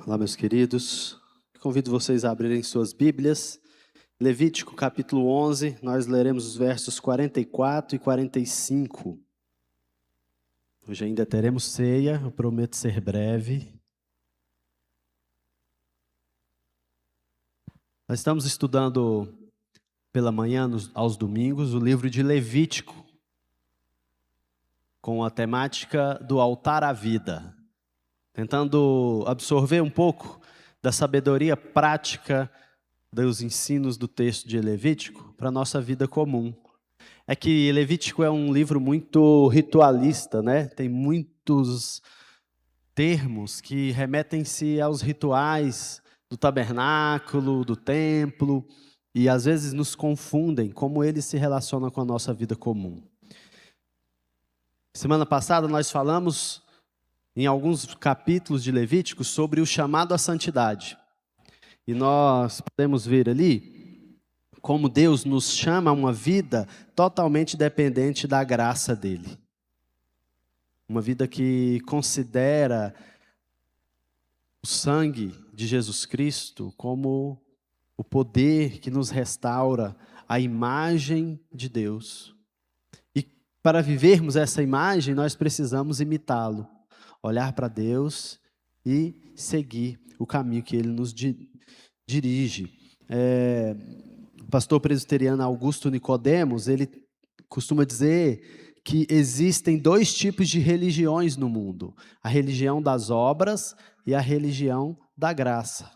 Olá, meus queridos. Convido vocês a abrirem suas Bíblias. Levítico, capítulo 11, nós leremos os versos 44 e 45. Hoje ainda teremos ceia, eu prometo ser breve. Nós estamos estudando pela manhã, aos domingos, o livro de Levítico, com a temática do altar à vida, tentando absorver um pouco da sabedoria prática dos ensinos do texto de Levítico para a nossa vida comum. É que Levítico é um livro muito ritualista, né? Tem muitos termos que remetem-se aos rituais do tabernáculo, do templo, e às vezes nos confundem como eles se relacionam com a nossa vida comum. Semana passada nós falamos em alguns capítulos de Levítico sobre o chamado à santidade. E nós podemos ver ali como Deus nos chama a uma vida totalmente dependente da graça dele. Uma vida que considera o sangue de Jesus Cristo como o poder que nos restaura a imagem de Deus. E para vivermos essa imagem, nós precisamos imitá-lo. Olhar para Deus e seguir o caminho que Ele nos dirige. O pastor presbiteriano Augusto Nicodemos, ele costuma dizer que existem dois tipos de religiões no mundo: a religião das obras e a religião da graça.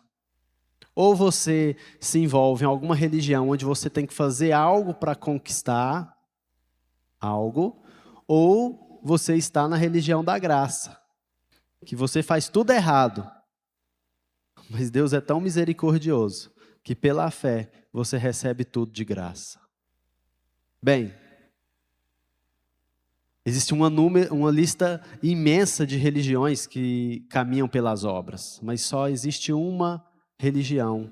Ou você se envolve em alguma religião onde você tem que fazer algo para conquistar algo, ou você está na religião da graça, que você faz tudo errado, mas Deus é tão misericordioso que pela fé você recebe tudo de graça. Bem, existe uma lista imensa de religiões que caminham pelas obras, mas só existe uma religião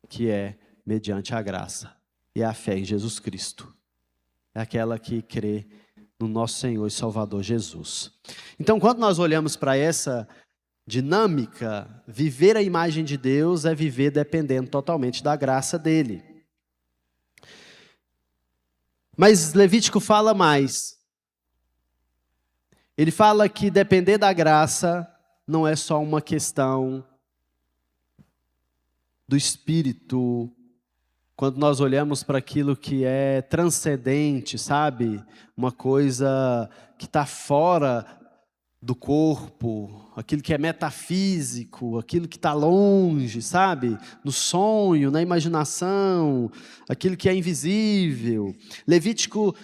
que é mediante a graça, e é a fé em Jesus Cristo. É aquela que crê no nosso Senhor e Salvador Jesus. Então, quando nós olhamos para essa dinâmica, viver a imagem de Deus é viver dependendo totalmente da graça dele. Mas Levítico fala mais. Ele fala que depender da graça não é só uma questão do espírito. Quando nós olhamos para aquilo que é transcendente, sabe? Uma coisa que está fora do corpo, aquilo que é metafísico, aquilo que está longe, sabe? No sonho, na imaginação, aquilo que é invisível. Levítico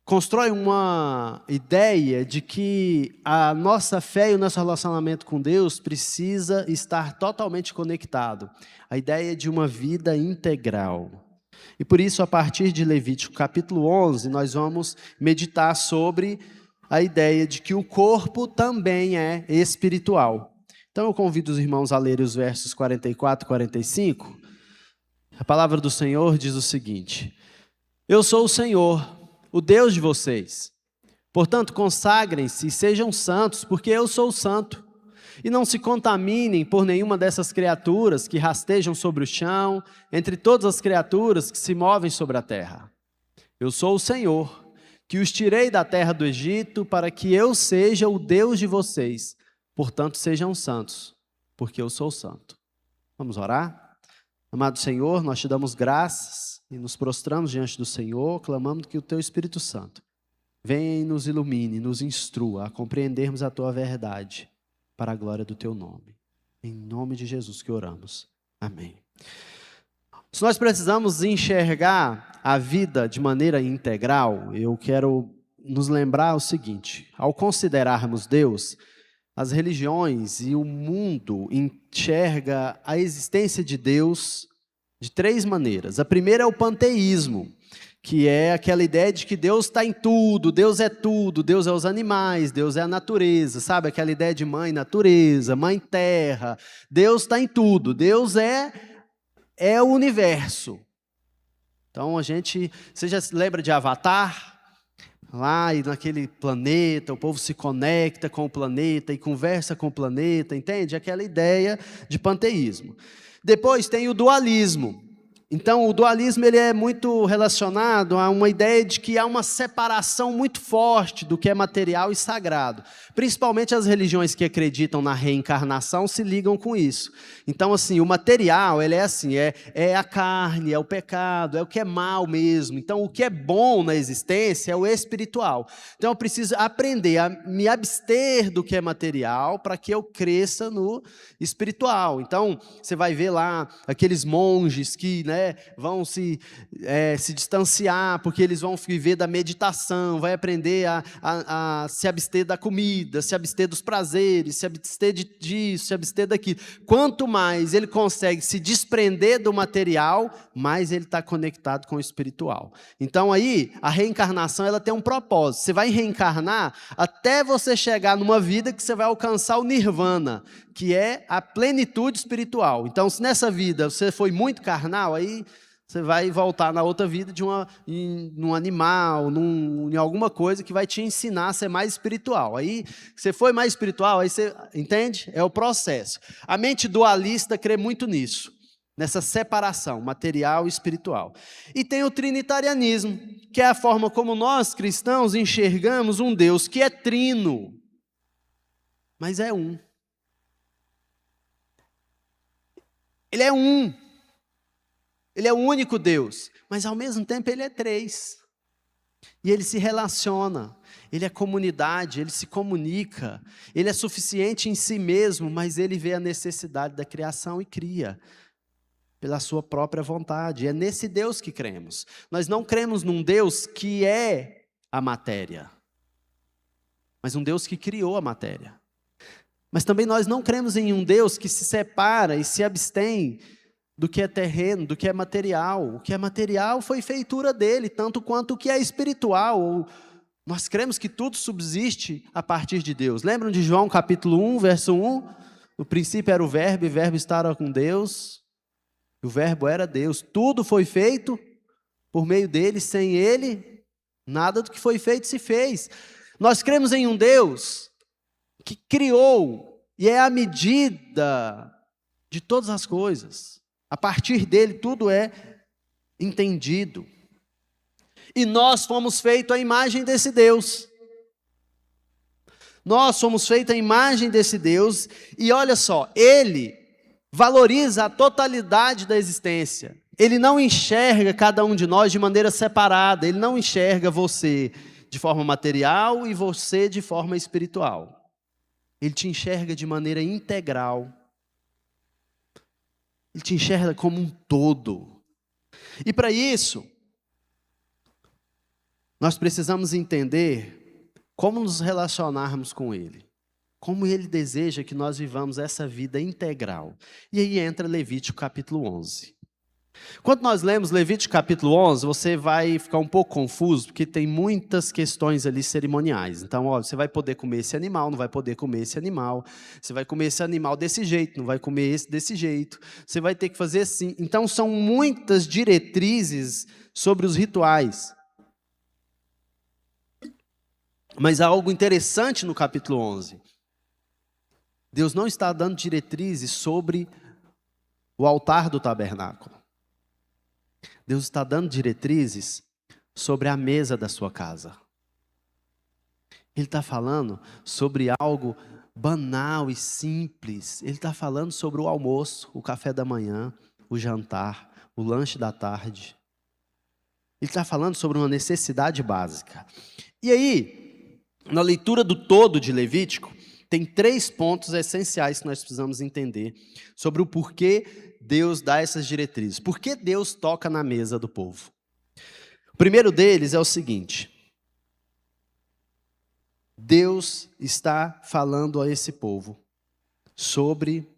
constrói uma ideia de que a nossa fé e o nosso relacionamento com Deus precisa estar totalmente conectado. A ideia de uma vida integral. E por isso, a partir de Levítico capítulo 11, nós vamos meditar sobre a ideia de que o corpo também é espiritual. Então eu convido os irmãos a lerem os versos 44 e 45. A palavra do Senhor diz o seguinte: Eu sou o Senhor, o Deus de vocês. Portanto, consagrem-se e sejam santos, porque eu sou santo. E não se contaminem por nenhuma dessas criaturas que rastejam sobre o chão, entre todas as criaturas que se movem sobre a terra. Eu sou o Senhor, que os tirei da terra do Egito, para que eu seja o Deus de vocês. Portanto, sejam santos, porque eu sou santo. Vamos orar? Amado Senhor, nós te damos graças e nos prostramos diante do Senhor, clamando que o Teu Espírito Santo venha e nos ilumine, nos instrua a compreendermos a Tua verdade, para a glória do Teu nome. Em nome de Jesus que oramos. Amém. Se nós precisamos enxergar a vida de maneira integral, eu quero nos lembrar o seguinte: ao considerarmos Deus, as religiões e o mundo enxerga a existência de Deus de três maneiras. A primeira é o panteísmo, que é aquela ideia de que Deus está em tudo, Deus é os animais, Deus é a natureza, sabe? Aquela ideia de mãe natureza, mãe terra, Deus está em tudo, Deus é o universo. Então você já se lembra de Avatar? lá e naquele planeta, o povo se conecta com o planeta e conversa com o planeta, entende? Aquela ideia de panteísmo. Depois tem o dualismo. Então, o dualismo ele é muito relacionado a uma ideia de que há uma separação muito forte do que é material e sagrado. Principalmente as religiões que acreditam na reencarnação se ligam com isso. Então, assim, o material, ele é assim, é a carne, é o pecado, é o que é mal mesmo. Então, o que é bom na existência é o espiritual. Então, eu preciso aprender a me abster do que é material para que eu cresça no espiritual. Então, você vai ver lá aqueles monges que, vão se distanciar, porque eles vão viver da meditação, vai aprender a se abster da comida, se abster dos prazeres, se abster disso, se abster daquilo. Quanto mais ele consegue se desprender do material, mais ele está conectado com o espiritual. Então aí, a reencarnação ela tem um propósito. Você vai reencarnar até você chegar numa vida que você vai alcançar o nirvana, que é a plenitude espiritual. Então, se nessa vida você foi muito carnal, aí você vai voltar na outra vida num animal, em alguma coisa que vai te ensinar a ser mais espiritual. Aí, você foi mais espiritual, aí você, entende? É o processo. A mente dualista crê muito nisso, nessa separação material e espiritual. E tem o trinitarianismo, que é a forma como nós, cristãos, enxergamos um Deus que é trino, mas é um. Ele é um. Ele é o único Deus, mas ao mesmo tempo ele é três. E ele se relaciona, ele é comunidade, ele se comunica, ele é suficiente em si mesmo, mas ele vê a necessidade da criação e cria, pela sua própria vontade. É nesse Deus que cremos. Nós não cremos num Deus que é a matéria, mas um Deus que criou a matéria. Mas também nós não cremos em um Deus que se separa e se abstém do que é terreno, do que é material. O que é material foi feitura dele, tanto quanto o que é espiritual. Nós cremos que tudo subsiste a partir de Deus. Lembram de João capítulo 1, verso 1? No princípio era o verbo, e o verbo estava com Deus, e o verbo era Deus. Tudo foi feito por meio dele, sem ele, nada do que foi feito se fez. Nós cremos em um Deus que criou e é a medida de todas as coisas. A partir dele tudo é entendido. E nós fomos feitos à imagem desse Deus. Nós fomos feitos à imagem desse Deus. E olha só, ele valoriza a totalidade da existência. Ele não enxerga cada um de nós de maneira separada. Ele não enxerga você de forma material e você de forma espiritual. Ele te enxerga de maneira integral. Ele te enxerga como um todo. E para isso, nós precisamos entender como nos relacionarmos com Ele. Como Ele deseja que nós vivamos essa vida integral. E aí entra Levítico capítulo 11. Quando nós lemos Levítico capítulo 11, você vai ficar um pouco confuso, porque tem muitas questões ali cerimoniais. Então, você vai poder comer esse animal, não vai poder comer esse animal. Você vai comer esse animal desse jeito, não vai comer esse desse jeito. Você vai ter que fazer assim. Então, são muitas diretrizes sobre os rituais. Mas há algo interessante no capítulo 11. Deus não está dando diretrizes sobre o altar do tabernáculo. Deus está dando diretrizes sobre a mesa da sua casa. Ele está falando sobre algo banal e simples. Ele está falando sobre o almoço, o café da manhã, o jantar, o lanche da tarde. Ele está falando sobre uma necessidade básica. E aí, na leitura do todo de Levítico, tem 3 pontos essenciais que nós precisamos entender sobre o porquê Deus dá essas diretrizes. Por que Deus toca na mesa do povo? O primeiro deles é o seguinte: Deus está falando a esse povo sobre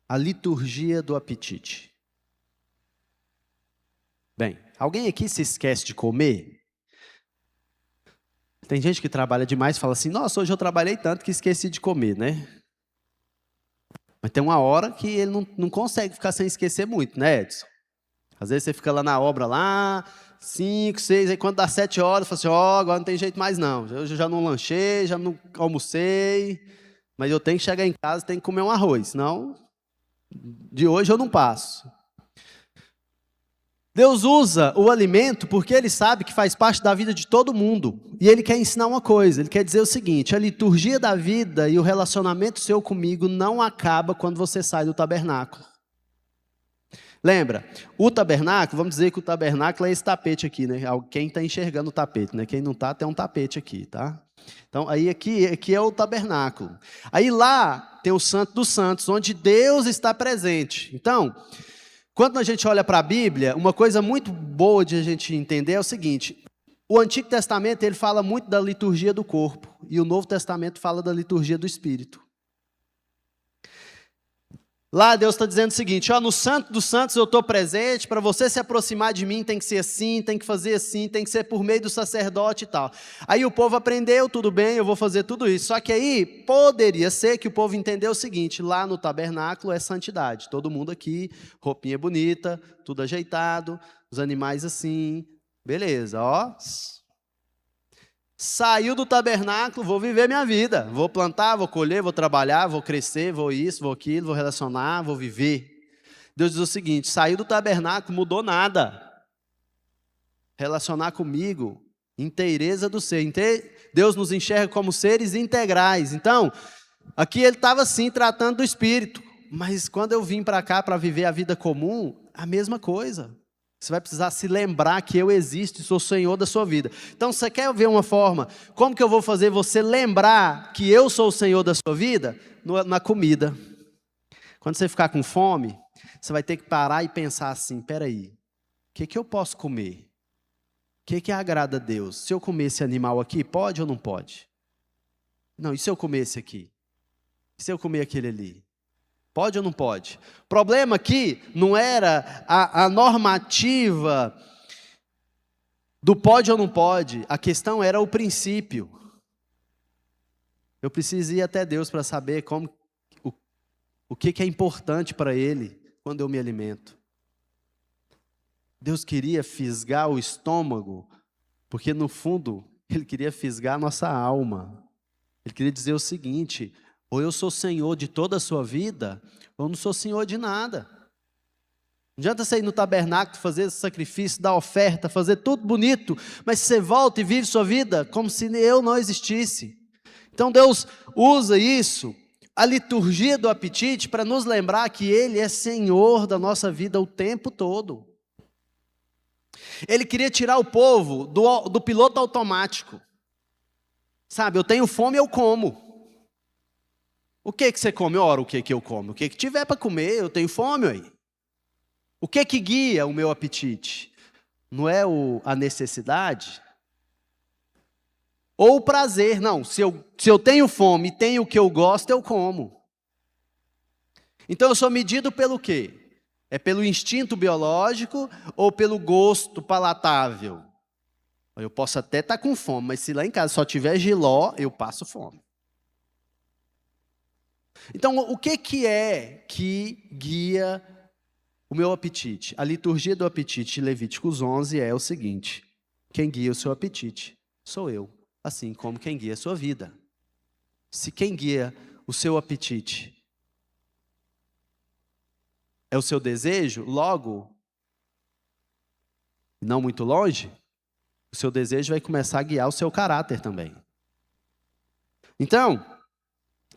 a liturgia do apetite. Bem, alguém aqui se esquece de comer? Tem gente que trabalha demais e fala assim: nossa, hoje eu trabalhei tanto que esqueci de comer, né? Mas tem uma hora que ele não consegue ficar sem esquecer muito, né, Edson? Às vezes você fica lá na obra, lá, 5, 6, aí quando dá 7 horas, fala assim, agora não tem jeito mais não. Eu já não lanchei, já não almocei, mas eu tenho que chegar em casa, tenho que comer um arroz, senão de hoje eu não passo. Deus usa o alimento porque Ele sabe que faz parte da vida de todo mundo. E Ele quer ensinar uma coisa, Ele quer dizer o seguinte, a liturgia da vida e o relacionamento seu comigo não acaba quando você sai do tabernáculo. Lembra, o tabernáculo, vamos dizer que o tabernáculo é esse tapete aqui, né? Quem está enxergando o tapete, né? Quem não está, tem um tapete aqui, tá? Então, aí aqui é o tabernáculo. Aí lá tem o Santo dos Santos, onde Deus está presente. Então, quando a gente olha para a Bíblia, uma coisa muito boa de a gente entender é o seguinte, o Antigo Testamento ele fala muito da liturgia do corpo, e o Novo Testamento fala da liturgia do Espírito. Lá Deus está dizendo o seguinte, no Santo dos Santos eu estou presente, para você se aproximar de mim tem que ser assim, tem que fazer assim, tem que ser por meio do sacerdote e tal. Aí o povo aprendeu, tudo bem, eu vou fazer tudo isso. Só que aí poderia ser que o povo entendeu o seguinte, lá no tabernáculo é santidade, todo mundo aqui, roupinha bonita, tudo ajeitado, os animais assim, beleza, Saiu do tabernáculo, vou viver minha vida, vou plantar, vou colher, vou trabalhar, vou crescer, vou isso, vou aquilo, vou relacionar, vou viver. Deus diz o seguinte, saiu do tabernáculo, mudou nada. Relacionar comigo, inteireza do ser. Deus nos enxerga como seres integrais. Então, aqui ele estava assim, tratando do espírito. Mas quando eu vim para cá para viver a vida comum, a mesma coisa. Você vai precisar se lembrar que eu existo e sou Senhor da sua vida. Então, você quer ver uma forma, como que eu vou fazer você lembrar que eu sou o Senhor da sua vida? Na comida. Quando você ficar com fome, você vai ter que parar e pensar assim, peraí, o que eu posso comer? O que agrada a Deus? Se eu comer esse animal aqui, pode ou não pode? Não, e se eu comer esse aqui? E se eu comer aquele ali? Pode ou não pode? O problema aqui não era a normativa do pode ou não pode, a questão era o princípio. Eu preciso ir até Deus para saber o que é importante para Ele quando eu me alimento. Deus queria fisgar o estômago, porque no fundo Ele queria fisgar a nossa alma. Ele queria dizer o seguinte, ou eu sou Senhor de toda a sua vida, ou eu não sou Senhor de nada. Não adianta você ir no tabernáculo, fazer esse sacrifício, dar oferta, fazer tudo bonito, mas você volta e vive sua vida como se eu não existisse. Então Deus usa isso, a liturgia do apetite, para nos lembrar que Ele é Senhor da nossa vida o tempo todo. Ele queria tirar o povo do piloto automático. Sabe, eu tenho fome, eu como. O que você come? Ora, o que eu como? O que tiver para comer, eu tenho fome aí. O que guia o meu apetite? Não é a necessidade? Ou o prazer? Não, se eu tenho fome e tenho o que eu gosto, eu como. Então eu sou medido pelo quê? É pelo instinto biológico ou pelo gosto palatável? Eu posso até estar com fome, mas se lá em casa só tiver jiló, eu passo fome. Então, o que é que guia o meu apetite? A liturgia do apetite, Levíticos 11, é o seguinte, quem guia o seu apetite sou eu, assim como quem guia a sua vida. Se quem guia o seu apetite é o seu desejo, logo, não muito longe, o seu desejo vai começar a guiar o seu caráter também. Então,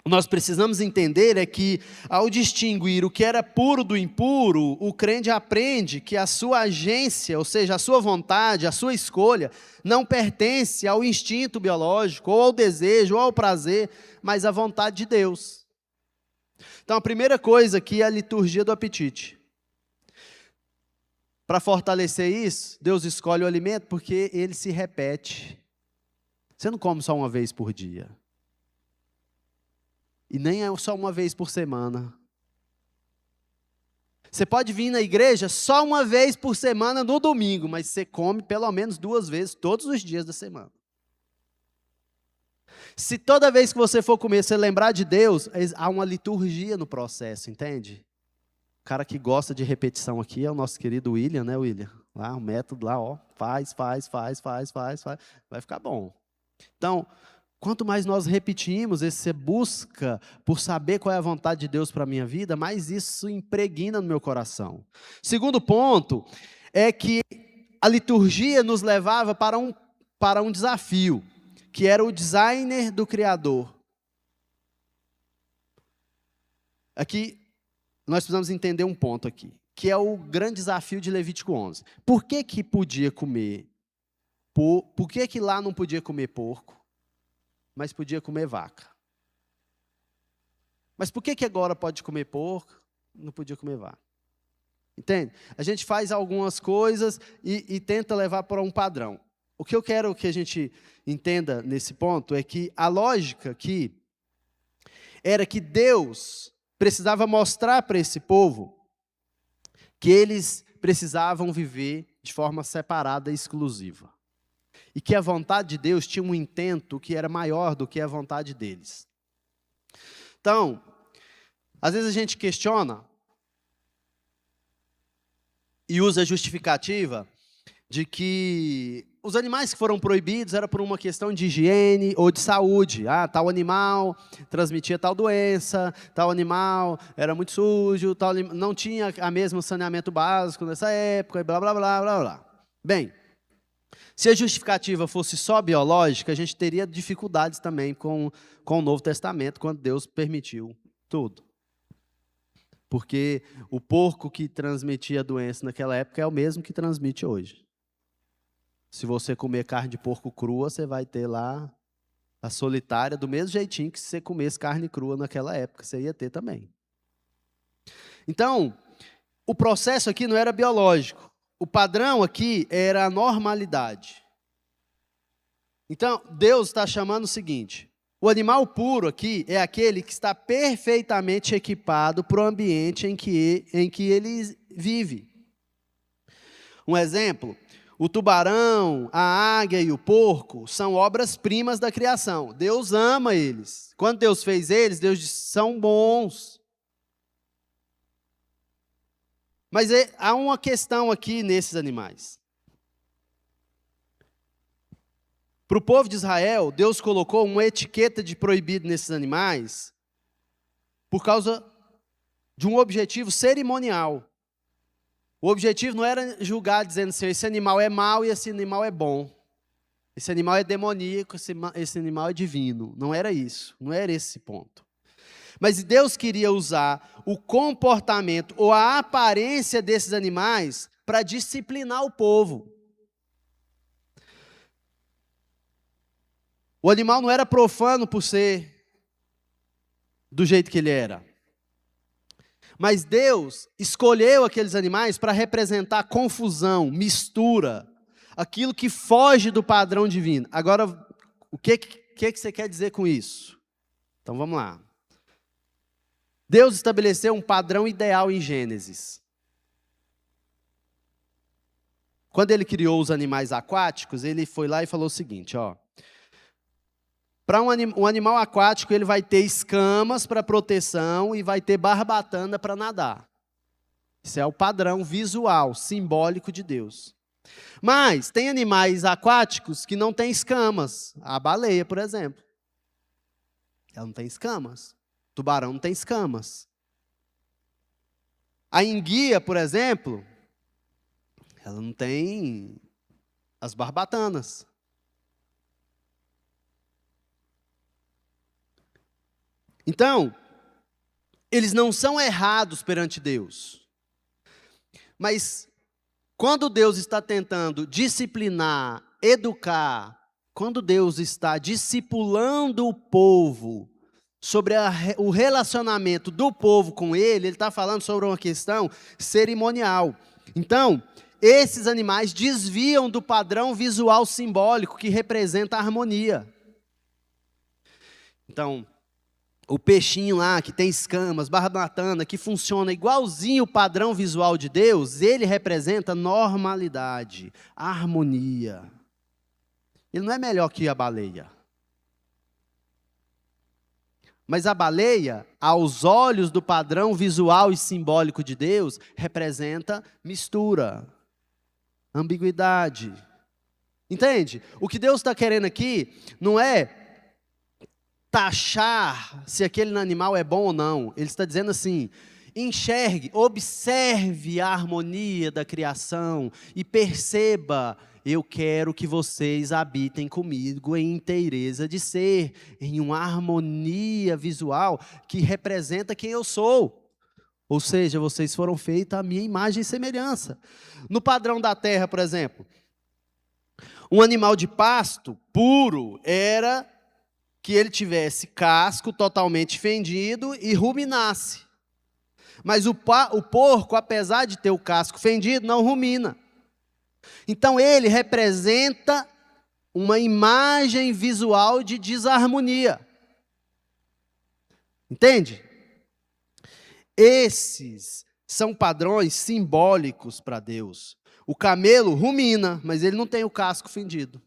nós precisamos entender é que, ao distinguir o que era puro do impuro, o crente aprende que a sua agência, ou seja, a sua vontade, a sua escolha, não pertence ao instinto biológico, ou ao desejo, ou ao prazer, mas à vontade de Deus. Então, a primeira coisa aqui é a liturgia do apetite. Para fortalecer isso, Deus escolhe o alimento porque ele se repete. Você não come só uma vez por dia. E nem é só uma vez por semana. Você pode vir na igreja só uma vez por semana no domingo, mas você come pelo menos 2 vezes todos os dias da semana. Se toda vez que você for comer, você lembrar de Deus, há uma liturgia no processo, entende? cara que gosta de repetição aqui é o nosso querido William, né, William? Lá, o método lá, ó, faz, vai ficar bom. Então, quanto mais nós repetimos, essa busca por saber qual é a vontade de Deus para a minha vida, mais isso impregna no meu coração. Segundo ponto é que a liturgia nos levava para um desafio, que era o designer do Criador. Aqui, nós precisamos entender um ponto aqui, que é o grande desafio de Levítico 11. Por que que podia comer? Por que que lá não podia comer porco, mas podia comer vaca? Mas por que que agora pode comer porco, não podia comer vaca? Entende? A gente faz algumas coisas e tenta levar para um padrão. O que eu quero que a gente entenda nesse ponto é que a lógica aqui era que Deus precisava mostrar para esse povo que eles precisavam viver de forma separada e exclusiva. E que a vontade de Deus tinha um intento que era maior do que a vontade deles. Então, às vezes a gente questiona e usa a justificativa de que os animais que foram proibidos era por uma questão de higiene ou de saúde. Tal animal transmitia tal doença, tal animal era muito sujo, não tinha a mesmo saneamento básico nessa época, e blá, blá, blá, blá, blá. Bem, se a justificativa fosse só biológica, a gente teria dificuldades também com o Novo Testamento, quando Deus permitiu tudo. Porque o porco que transmitia a doença naquela época é o mesmo que transmite hoje. Se você comer carne de porco crua, você vai ter lá a solitária, do mesmo jeitinho que se você comesse carne crua naquela época, você ia ter também. Então, o processo aqui não era biológico. O padrão aqui era a normalidade. Então, Deus está chamando o seguinte: o animal puro aqui é aquele que está perfeitamente equipado para o ambiente em que ele vive. Um exemplo: o tubarão, a águia e o porco são obras-primas da criação. Deus ama eles. Quando Deus fez eles, Deus disse: são bons. Mas há uma questão aqui nesses animais. Para o povo de Israel, Deus colocou uma etiqueta de proibido nesses animais por causa de um objetivo cerimonial. O objetivo não era julgar dizendo assim: esse animal é mau e esse animal é bom. Esse animal é demoníaco, esse animal é divino. Não era isso, não era esse ponto. Mas Deus queria usar o comportamento ou a aparência desses animais para disciplinar o povo. O animal não era profano por ser do jeito que ele era. Mas Deus escolheu aqueles animais para representar confusão, mistura, aquilo que foge do padrão divino. Agora, o que você quer dizer com isso? Então vamos lá. Deus estabeleceu um padrão ideal em Gênesis. Quando ele criou os animais aquáticos, ele foi lá e falou o seguinte, ó: para um animal aquático, ele vai ter escamas para proteção e vai ter barbatana para nadar. Isso é o padrão visual, simbólico de Deus. Mas tem animais aquáticos que não têm escamas. A baleia, por exemplo. Ela não tem escamas. O tubarão não tem escamas. A enguia, por exemplo, ela não tem as barbatanas. Então, eles não são errados perante Deus. Mas, quando Deus está tentando disciplinar, educar, quando Deus está discipulando o povo sobre o relacionamento do povo com Ele está falando sobre uma questão cerimonial. Então, esses animais desviam do padrão visual simbólico que representa a harmonia. Então, o peixinho lá, que tem escamas, barbatana, que funciona igualzinho o padrão visual de Deus, ele representa normalidade, harmonia. Ele não é melhor que a baleia. Mas a baleia, aos olhos do padrão visual e simbólico de Deus, representa mistura, ambiguidade. Entende? O que Deus está querendo aqui não é taxar se aquele animal é bom ou não. Ele está dizendo assim: enxergue, observe a harmonia da criação e perceba, eu quero que vocês habitem comigo em inteireza de ser, em uma harmonia visual que representa quem eu sou. Ou seja, vocês foram feitos à minha imagem e semelhança. No padrão da terra, por exemplo, um animal de pasto puro era que ele tivesse casco totalmente fendido e ruminasse. Mas o porco, apesar de ter o casco fendido, não rumina. Então ele representa uma imagem visual de desarmonia. Entende? Esses são padrões simbólicos para Deus. O camelo rumina, mas ele não tem o casco fendido.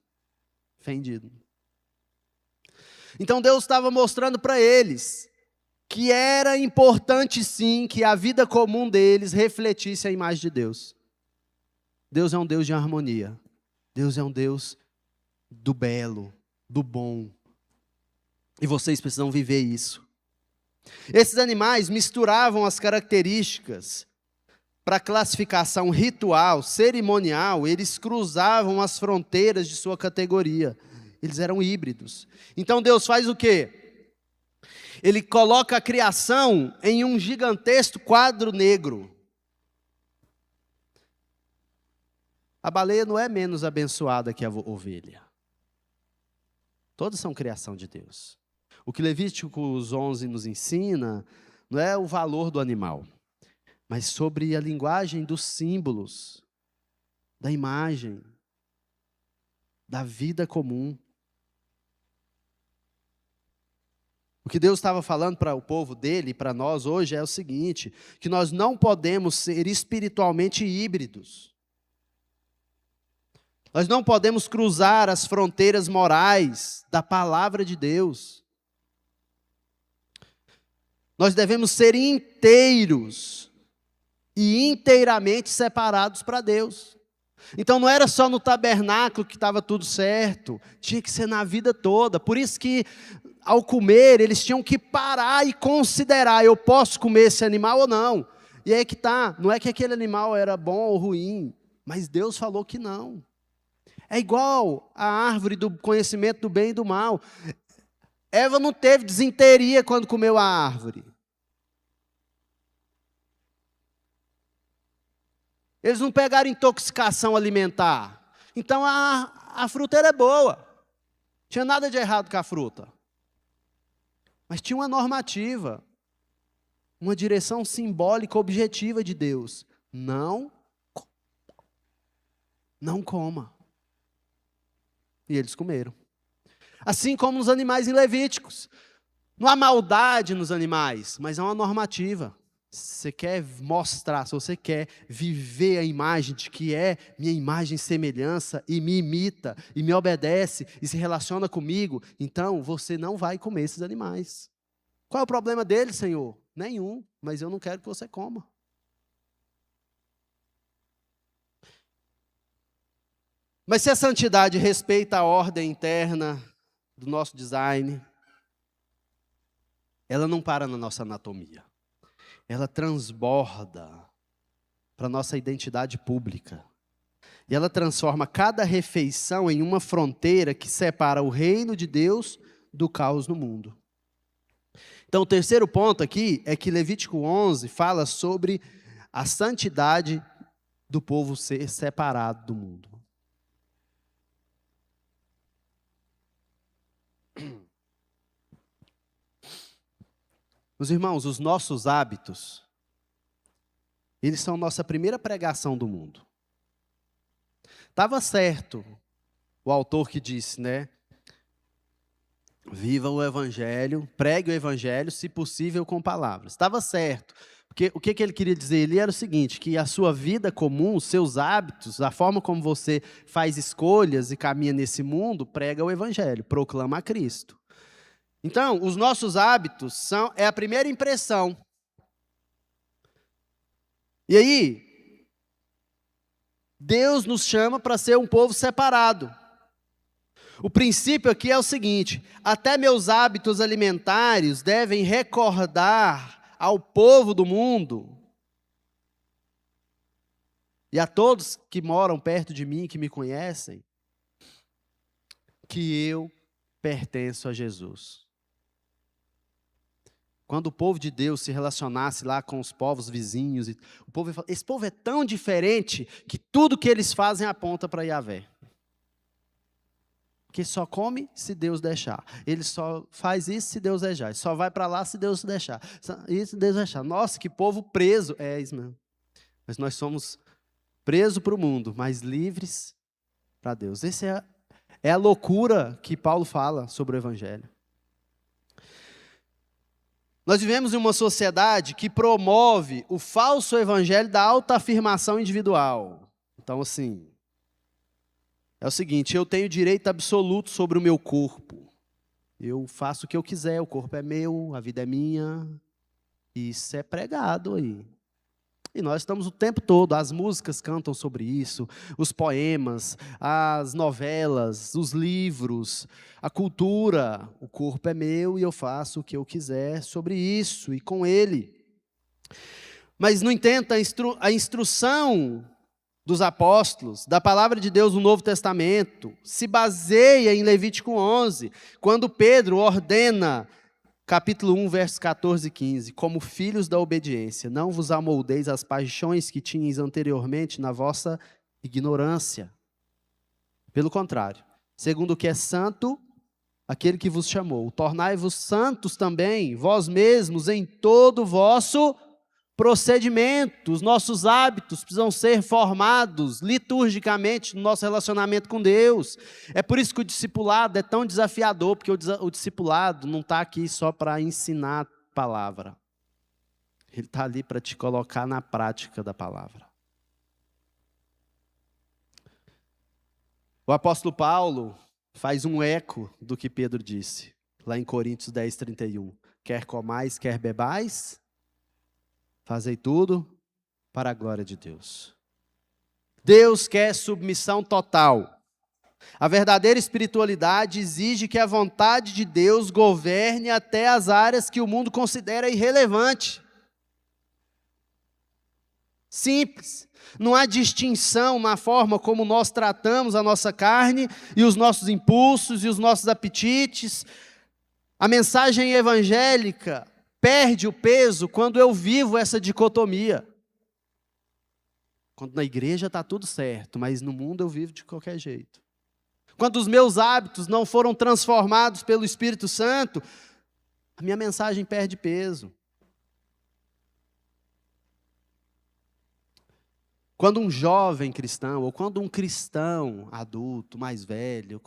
Então Deus estava mostrando para eles que era importante sim que a vida comum deles refletisse a imagem de Deus. Deus é um Deus de harmonia. Deus é um Deus do belo, do bom. E vocês precisam viver isso. Esses animais misturavam as características para classificação ritual, cerimonial, eles cruzavam as fronteiras de sua categoria. Eles eram híbridos. Então Deus faz o quê? Ele coloca a criação em um gigantesco quadro negro. A baleia não é menos abençoada que a ovelha. Todas são criação de Deus. O que Levíticos 11 nos ensina não é o valor do animal, mas sobre a linguagem dos símbolos, da imagem, da vida comum. O que Deus estava falando para o povo dele e para nós hoje é o seguinte, que nós não podemos ser espiritualmente híbridos. Nós não podemos cruzar as fronteiras morais da palavra de Deus. Nós devemos ser inteiros e inteiramente separados para Deus. Então não era só no tabernáculo que estava tudo certo, tinha que ser na vida toda. Por isso que ao comer eles tinham que parar e considerar, eu posso comer esse animal ou não? E aí que está, não é que aquele animal era bom ou ruim, mas Deus falou que não. É igual a árvore do conhecimento do bem e do mal. Eva não teve desinteria quando comeu a árvore. Eles não pegaram intoxicação alimentar. Então a fruta era boa. Não tinha nada de errado com a fruta. Mas tinha uma normativa. Uma direção simbólica, objetiva de Deus. Não coma. E eles comeram. Assim como nos animais em Levíticos. Não há maldade nos animais, mas há uma normativa. Se você quer mostrar, se você quer viver a imagem de que é minha imagem e semelhança, e me imita, e me obedece, e se relaciona comigo, então você não vai comer esses animais. Qual é o problema deles, Senhor? Nenhum, mas eu não quero que você coma. Mas se a santidade respeita a ordem interna do nosso design, ela não para na nossa anatomia. Ela transborda para a nossa identidade pública. E ela transforma cada refeição em uma fronteira que separa o reino de Deus do caos no mundo. Então, o terceiro ponto aqui é que Levítico 11 fala sobre a santidade do povo ser separado do mundo. Meus irmãos, os nossos hábitos, eles são nossa primeira pregação do mundo. Estava certo o autor que disse, né? Viva o Evangelho, pregue o Evangelho, se possível, com palavras. Estava certo. Porque o que ele queria dizer? Ele era o seguinte, que a sua vida comum, os seus hábitos, a forma como você faz escolhas e caminha nesse mundo, prega o Evangelho, proclama a Cristo. Então, os nossos hábitos é a primeira impressão. E aí, Deus nos chama para ser um povo separado. O princípio aqui é o seguinte: até meus hábitos alimentares devem recordar ao povo do mundo e a todos que moram perto de mim, que me conhecem, que eu pertenço a Jesus. Quando o povo de Deus se relacionasse lá com os povos vizinhos, o povo ia falar: esse povo é tão diferente que tudo que eles fazem aponta para Yahvé. Porque só come se Deus deixar. Ele só faz isso se Deus deixar. Ele só vai para lá se Deus deixar. Isso se Deus deixar. Nossa, que povo preso. É isso mesmo. Mas nós somos presos para o mundo, mas livres para Deus. Essa é a loucura que Paulo fala sobre o Evangelho. Nós vivemos em uma sociedade que promove o falso evangelho da autoafirmação individual. Então, assim, é o seguinte: eu tenho direito absoluto sobre o meu corpo. Eu faço o que eu quiser, o corpo é meu, a vida é minha. Isso é pregado aí. E nós estamos o tempo todo, as músicas cantam sobre isso, os poemas, as novelas, os livros, a cultura. O corpo é meu e eu faço o que eu quiser sobre isso e com ele. Mas, no entanto, a instrução dos apóstolos, da palavra de Deus no Novo Testamento, se baseia em Levítico 11, quando Pedro ordena, capítulo 1, versos 14 e 15, como filhos da obediência, não vos amoldeis às paixões que tinhas anteriormente na vossa ignorância. Pelo contrário, segundo o que é santo, aquele que vos chamou, tornai-vos santos também, vós mesmos, em todo o vosso procedimento. Os nossos hábitos precisam ser formados liturgicamente no nosso relacionamento com Deus. É por isso que o discipulado é tão desafiador, porque o discipulado não está aqui só para ensinar a palavra. Ele está ali para te colocar na prática da palavra. O apóstolo Paulo faz um eco do que Pedro disse, lá em Coríntios 10, 31. Quer comais, quer bebais, fazei tudo para a glória de Deus. Deus quer submissão total. A verdadeira espiritualidade exige que a vontade de Deus governe até as áreas que o mundo considera irrelevante. Simples. Não há distinção na forma como nós tratamos a nossa carne e os nossos impulsos e os nossos apetites. A mensagem evangélica perde o peso quando eu vivo essa dicotomia. Quando na igreja está tudo certo, mas no mundo eu vivo de qualquer jeito. Quando os meus hábitos não foram transformados pelo Espírito Santo, a minha mensagem perde peso. Quando um jovem cristão, ou quando um cristão adulto, mais velho,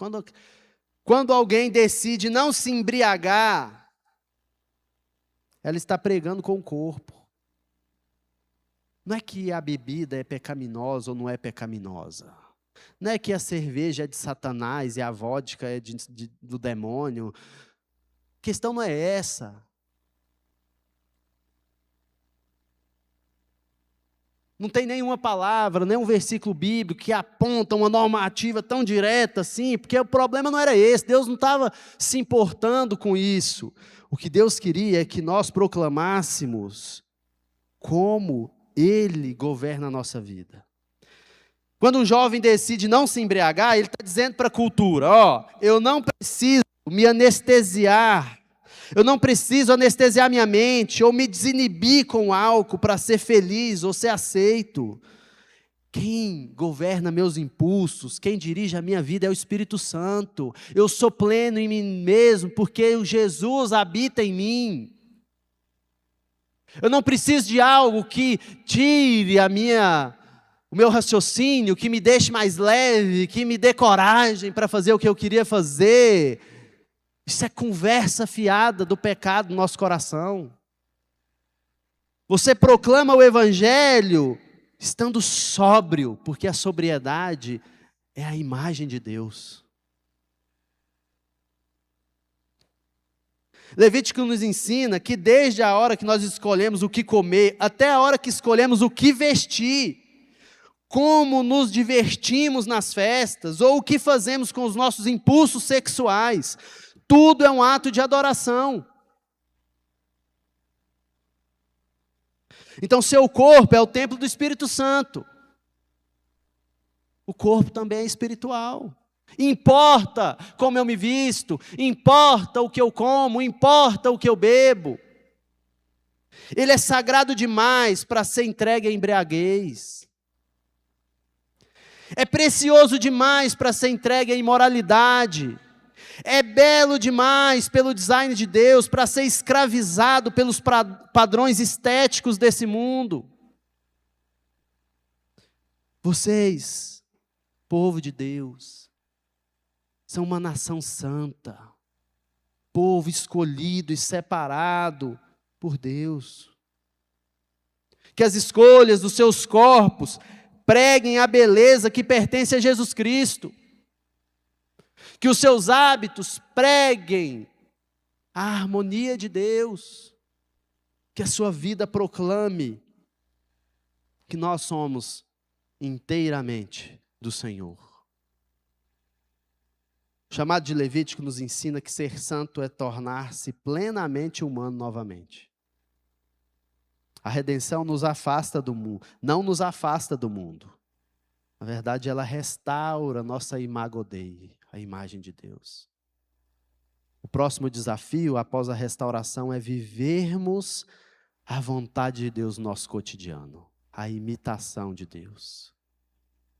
quando alguém decide não se embriagar, ela está pregando com o corpo. Não é que a bebida é pecaminosa ou não é pecaminosa. Não é que a cerveja é de Satanás e a vodka é do demônio. A questão não é essa. Não tem nenhuma palavra, nenhum versículo bíblico que aponta uma normativa tão direta assim, porque o problema não era esse. Deus não estava se importando com isso. O que Deus queria é que nós proclamássemos como Ele governa a nossa vida. Quando um jovem decide não se embriagar, ele está dizendo para a cultura: eu não preciso me anestesiar, eu não preciso anestesiar minha mente ou me desinibir com álcool para ser feliz ou ser aceito. Quem governa meus impulsos, quem dirige a minha vida é o Espírito Santo. Eu sou pleno em mim mesmo porque o Jesus habita em mim. Eu não preciso de algo que tire o meu raciocínio, que me deixe mais leve, que me dê coragem para fazer o que eu queria fazer. Isso é conversa fiada do pecado no nosso coração. Você proclama o Evangelho estando sóbrio, porque a sobriedade é a imagem de Deus. Levítico nos ensina que desde a hora que nós escolhemos o que comer, até a hora que escolhemos o que vestir, como nos divertimos nas festas, ou o que fazemos com os nossos impulsos sexuais, tudo é um ato de adoração. Então, seu corpo é o templo do Espírito Santo. O corpo também é espiritual. Importa como eu me visto, importa o que eu como, importa o que eu bebo. Ele é sagrado demais para ser entregue à embriaguez. É precioso demais para ser entregue à imoralidade. É belo demais pelo design de Deus para ser escravizado pelos padrões estéticos desse mundo. Vocês, povo de Deus, são uma nação santa, povo escolhido e separado por Deus. Que as escolhas dos seus corpos preguem a beleza que pertence a Jesus Cristo. Que os seus hábitos preguem a harmonia de Deus. Que a sua vida proclame que nós somos inteiramente do Senhor. O chamado de Levítico nos ensina que ser santo é tornar-se plenamente humano novamente. A redenção nos afasta do mundo, não nos afasta do mundo. Na verdade, ela restaura nossa imago Dei, a imagem de Deus. O próximo desafio, após a restauração, é vivermos a vontade de Deus no nosso cotidiano, a imitação de Deus.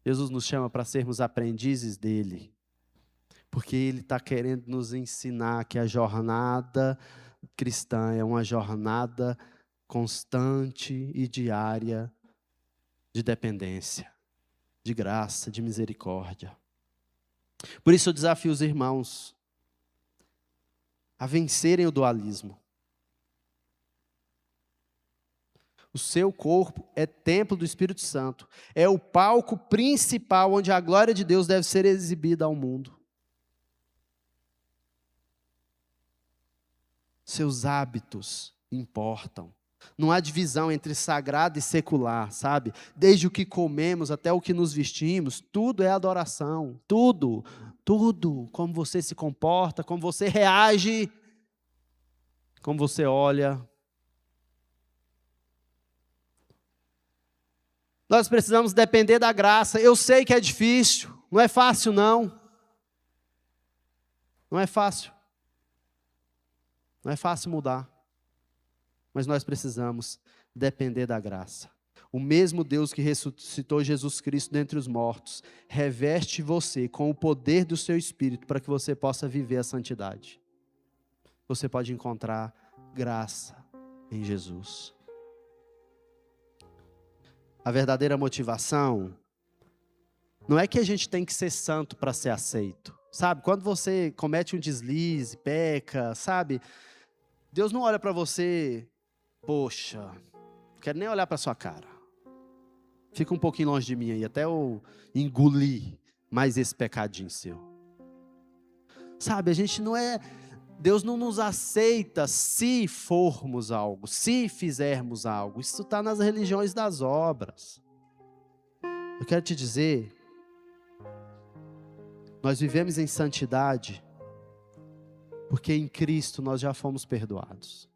Jesus nos chama para sermos aprendizes dele, porque ele está querendo nos ensinar que a jornada cristã é uma jornada constante e diária de dependência, de graça, de misericórdia. Por isso eu desafio os irmãos a vencerem o dualismo. O seu corpo é templo do Espírito Santo, é o palco principal onde a glória de Deus deve ser exibida ao mundo. Seus hábitos importam. Não há divisão entre sagrado e secular, sabe? Desde o que comemos até o que nos vestimos, tudo é adoração. Tudo, tudo. Como você se comporta, como você reage, como você olha. Nós precisamos depender da graça. Eu sei que é difícil, não é fácil não. Não é fácil. Não é fácil mudar. Mas nós precisamos depender da graça. O mesmo Deus que ressuscitou Jesus Cristo dentre os mortos, reveste você com o poder do seu Espírito para que você possa viver a santidade. Você pode encontrar graça em Jesus. A verdadeira motivação não é que a gente tem que ser santo para ser aceito. Sabe, quando você comete um deslize, peca, sabe, Deus não olha para você, poxa, não quero nem olhar para sua cara. Fica um pouquinho longe de mim aí, até eu engolir mais esse pecadinho seu. Sabe, a gente não é, Deus não nos aceita se formos algo, se fizermos algo. Isso está nas religiões das obras. Eu quero te dizer, nós vivemos em santidade, porque em Cristo nós já fomos perdoados.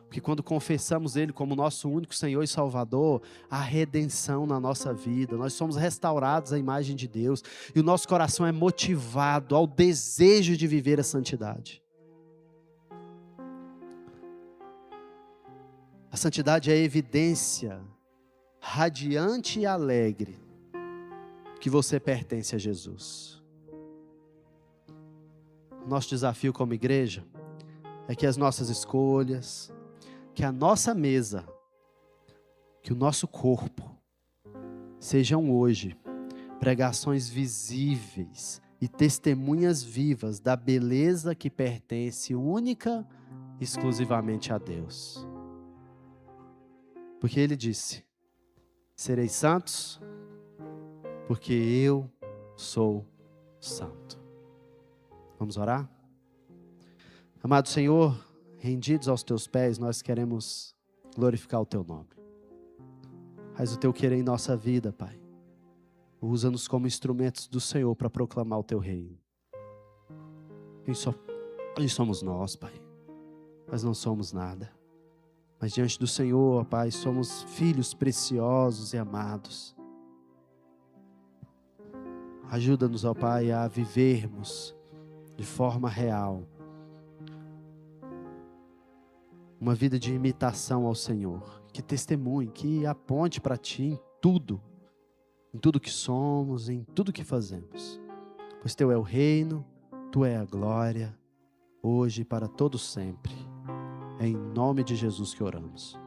Porque quando confessamos Ele como nosso único Senhor e Salvador, há redenção na nossa vida. Nós somos restaurados à imagem de Deus. E o nosso coração é motivado ao desejo de viver a santidade. A santidade é a evidência radiante e alegre que você pertence a Jesus. Nosso desafio como igreja é que as nossas escolhas, que a nossa mesa, que o nosso corpo sejam hoje pregações visíveis e testemunhas vivas da beleza que pertence única e exclusivamente a Deus. Porque Ele disse: sereis santos, porque eu sou santo. Vamos orar? Amado Senhor, rendidos aos teus pés, nós queremos glorificar o teu nome. Faz o teu querer em nossa vida, Pai. Usa-nos como instrumentos do Senhor para proclamar o teu reino. Quem somos nós, Pai? Nós não somos nada. Mas diante do Senhor, Pai, somos filhos preciosos e amados. Ajuda-nos, ó Pai, a vivermos de forma real uma vida de imitação ao Senhor, que testemunhe, que aponte para Ti em tudo que somos, em tudo que fazemos. Pois Teu é o reino, Tu é a glória, hoje e para todo sempre. É em nome de Jesus que oramos.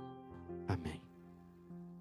Amém.